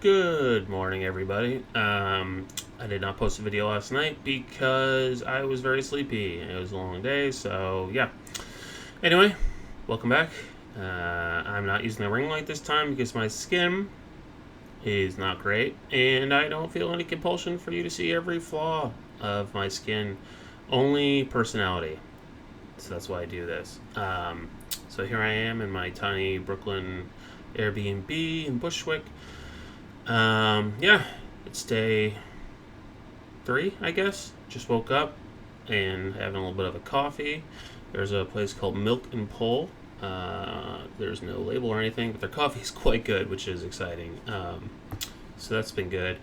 Good morning, everybody. I did not post a video last night because I was very sleepy. It was a long day, so yeah. Anyway, welcome back. I'm not using the ring light this time because my skin is not great, and I don't feel any compulsion for you to see every flaw of my skin. Only personality. So that's why I do this. So here I am in my tiny Brooklyn Airbnb in Bushwick. Yeah, it's day 3, I guess. Just woke up and having a little bit of a coffee. There's a place called Milk and Pull. There's no label or anything, but their coffee is quite good, which is exciting. So that's been good.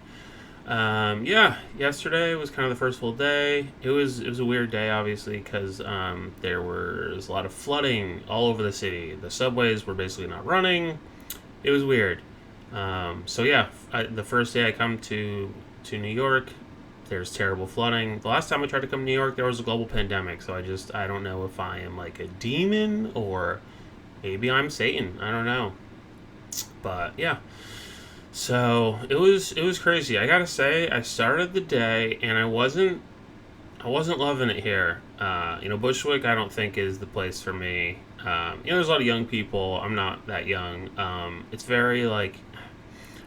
Yeah, yesterday was kind of the first full day. It was a weird day, obviously, because there was a lot of flooding all over the city. The subways were basically not running. It was weird. So yeah, the first day I come to New York, there's terrible flooding. The last time I tried to come to New York, there was a global pandemic. So I don't know if I am like a demon or maybe I'm Satan. I don't know. But yeah. So it was crazy. I gotta say, I started the day and I wasn't loving it here. Bushwick I don't think is the place for me. There's a lot of young people. I'm not that young. It's very like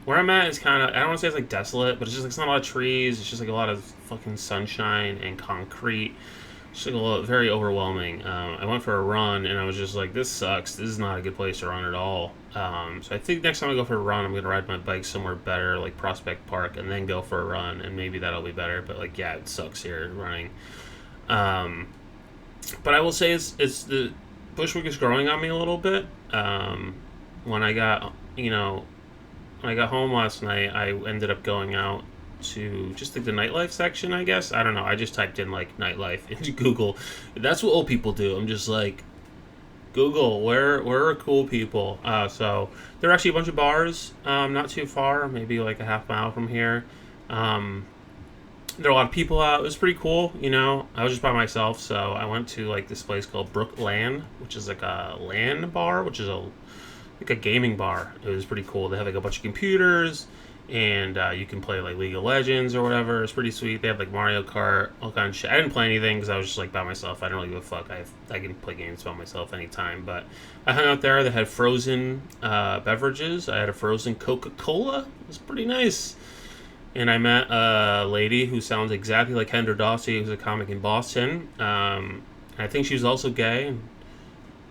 where I'm at is kind of, I don't want to say it's like desolate, but it's just like it's not a lot of trees. It's just like a lot of fucking sunshine and concrete. It's like very overwhelming. I went for a run and I was just like, this sucks. This is not a good place to run at all. So I think next time I go for a run, I'm going to ride my bike somewhere better, like Prospect Park, and then go for a run, and maybe that'll be better. But like, yeah, it sucks here running. But I will say it's the Bushwick is growing on me a little bit. When I got home last night, I ended up going out to just like the nightlife section, I guess. I don't know. I just typed in like nightlife into Google. That's what old people do. I'm just like, Google, where are cool people? So there are actually a bunch of bars, not too far, maybe like a half mile from here. There are a lot of people out. It was pretty cool, I was just by myself, so I went to like this place called Brook LAN, which is like a LAN bar, which is like a gaming bar. It was pretty cool. They have like a bunch of computers, and you can play like League of Legends or whatever. It's pretty sweet. They have like Mario Kart, all kind of shit. I didn't play anything because I was just like by myself. I don't really give a fuck. I can play games by myself anytime. But I hung out there. They had frozen beverages. I had a frozen Coca-Cola. It was pretty nice. And I met a lady who sounds exactly like Kendra Dawsey, who's a comic in Boston. I think she was also gay.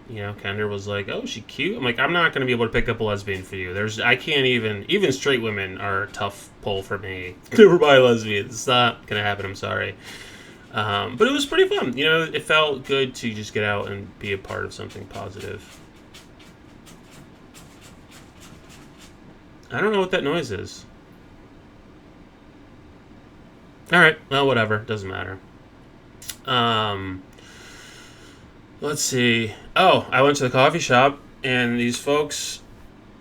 Kendra was like, "Oh, she cute." I'm like, "I'm not gonna be able to pick up a lesbian for you. I can't even straight women are a tough pull for me. Never mind lesbians. It's not gonna happen. I'm sorry." But it was pretty fun. It felt good to just get out and be a part of something positive. I don't know what that noise is. All right, well, whatever. Doesn't matter. Let's see. Oh, I went to the coffee shop, and these folks,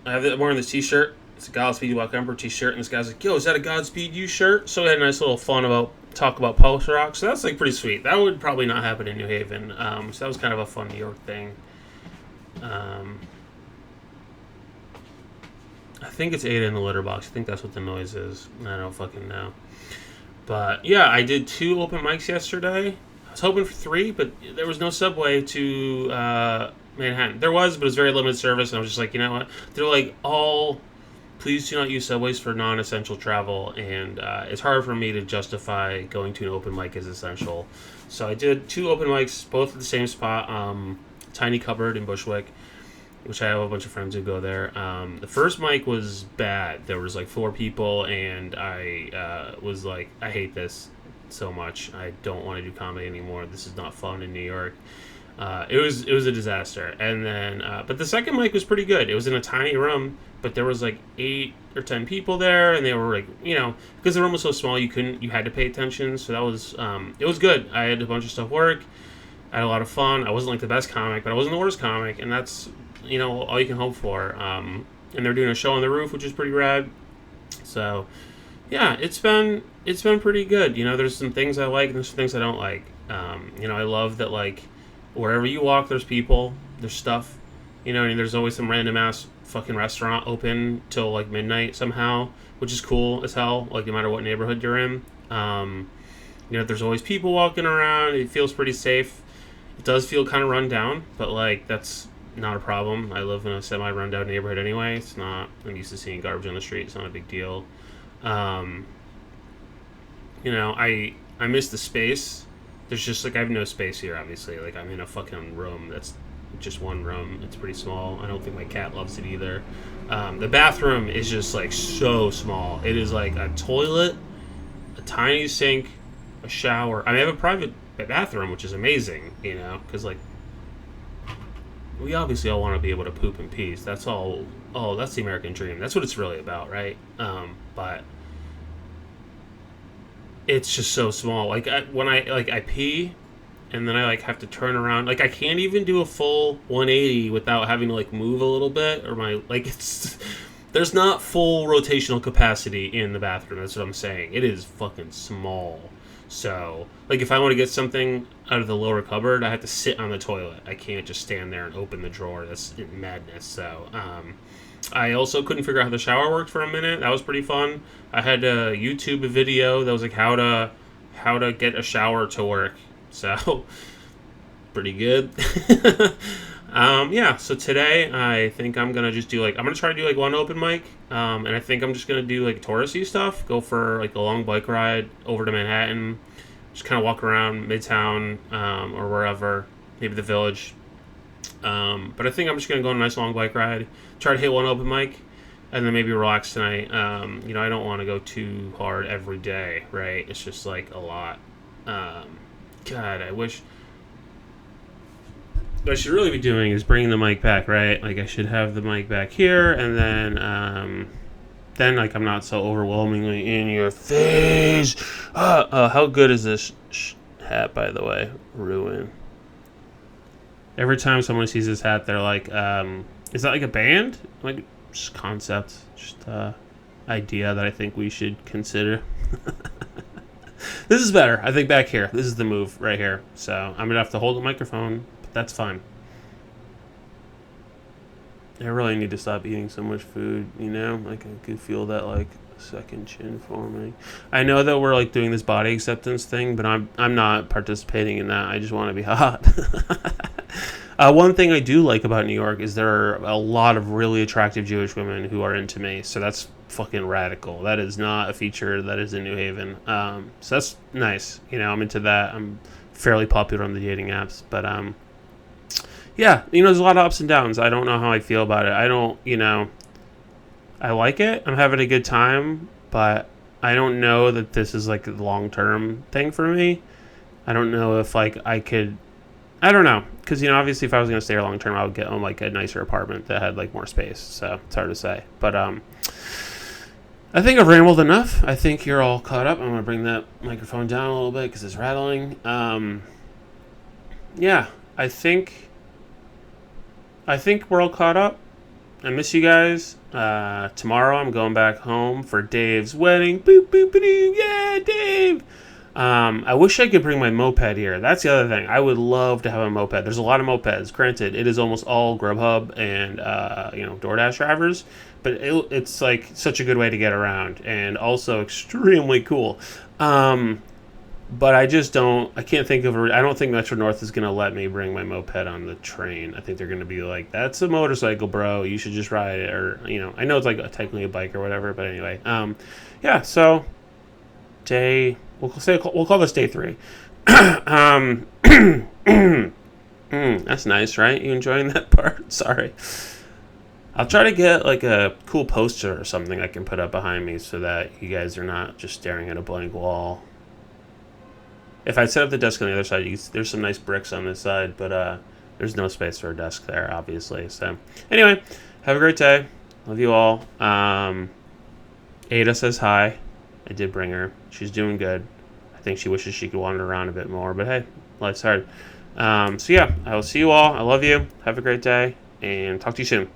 I'm wearing this t-shirt. It's a Godspeed You Walk Emperor t-shirt, and this guy's like, "Yo, is that a Godspeed You shirt?" So we had a nice little talk about post-rock, so that's like pretty sweet. That would probably not happen in New Haven, so that was kind of a fun New York thing. I think it's Ada in the litter box. I think that's what the noise is. I don't fucking know. But yeah, I did 2 open mics yesterday. I was hoping for 3, but there was no subway to Manhattan. There was, but it was very limited service, and I was just like, you know what? They're like, please do not use subways for non-essential travel, and it's hard for me to justify going to an open mic as essential. So I did 2 open mics, both at the same spot, Tiny Cupboard in Bushwick, which I have a bunch of friends who go there. The first mic was bad. There was like 4 people, and I was like, I hate this so much. I don't want to do comedy anymore. This is not fun in New York. It was a disaster. And then, but the second mic was pretty good. It was in a tiny room, but there was like 8 or 10 people there, and they were like, because the room was so small, you had to pay attention. So that was, it was good. I had a bunch of stuff work. I had a lot of fun. I wasn't like the best comic, but I wasn't the worst comic, and that's, all you can hope for. And they're doing a show on the roof, which is pretty rad. So, yeah, it's been pretty good. There's some things I like and there's some things I don't like. I love that, like, wherever you walk, there's people, there's stuff. There's always some random ass fucking restaurant open till like midnight somehow, which is cool as hell. Like no matter what neighborhood you're in, there's always people walking around. It feels pretty safe. It does feel kind of run down, but like that's not a problem. I live in a semi rundown neighborhood anyway. It's not. I'm used to seeing garbage on the street. It's not a big deal. I miss the space. There's just like I have no space here. Obviously, like I'm in a fucking room that's just one room. It's pretty small. I don't think my cat loves it either. The bathroom is just like so small. It is like a toilet, a tiny sink, a shower. I have a private bathroom, which is amazing, because like we obviously all want to be able to poop in peace. That's all. Oh, that's the American dream. That's what it's really about, right? But it's just so small. Like when I pee, and then I like have to turn around. Like I can't even do a full 180 without having to like move a little bit, or there's not full rotational capacity in the bathroom. That's what I'm saying. It is fucking small. So like if I want to get something out of the lower cupboard, I have to sit on the toilet. I can't just stand there and open the drawer. That's madness. So I also couldn't figure out how the shower worked for a minute. That was pretty fun. I had a YouTube video that was like how to get a shower to work. So pretty good. So today I think I'm gonna just do I'm gonna try to do like one open mic. And I think I'm just gonna do like touristy stuff. Go for like a long bike ride over to Manhattan. Just kind of walk around Midtown or wherever, maybe the Village. But I think I'm just gonna go on a nice long bike ride. Try to hit one open mic, and then maybe relax tonight. I don't want to go too hard every day, right? It's just like a lot. God, I wish. What I should really be doing is bringing the mic back, right? Like I should have the mic back here, and then like I'm not so overwhelmingly in your face. How good is this hat, by the way? Ruin. Every time someone sees this hat, they're like, is that like a band? Like, just concept, just idea that I think we should consider. This is better. I think back here. This is the move right here. So I'm going to have to hold the microphone, but that's fine. I really need to stop eating so much food, Like, I could feel that, like, second chin forming. I know that we're, like, doing this body acceptance thing, but I'm not participating in that. I just want to be hot. One thing I do like about New York is there are a lot of really attractive Jewish women who are into me, so that's fucking radical. That is not a feature that is in New Haven. So that's nice. I'm into that. I'm fairly popular on the dating apps, but there's a lot of ups and downs. I don't know how I feel about it. I don't, I like it. I'm having a good time, but I don't know that this is like a long-term thing for me. I don't know if like I don't know, because obviously if I was going to stay here long term, I would get like a nicer apartment that had like more space. So it's hard to say, but I think I've rambled enough. I think you're all caught up. I'm going to bring that microphone down a little bit because it's rattling. I think we're all caught up. I miss you guys. Tomorrow I'm going back home for Dave's wedding. Boop, boop, ba-doo. Yeah, Dave. I wish I could bring my moped here. That's the other thing. I would love to have a moped. There's a lot of mopeds. Granted, it is almost all Grubhub and DoorDash drivers, but it's like such a good way to get around and also extremely cool. But I can't think of I don't think Metro North is going to let me bring my moped on the train. I think they're going to be like, that's a motorcycle, bro. You should just ride it. Or, I know it's like technically a bike or whatever, but anyway. So we'll call this day 3. That's nice, right? You enjoying that part? Sorry. I'll try to get like a cool poster or something I can put up behind me so that you guys are not just staring at a blank wall. If I set up the desk on the other side, there's some nice bricks on this side, but there's no space for a desk there, obviously. So anyway, have a great day. Love you all. Ada says hi. I did bring her. She's doing good. I think she wishes she could wander around a bit more, but hey, life's hard. I will see you all. I love you. Have a great day, and talk to you soon.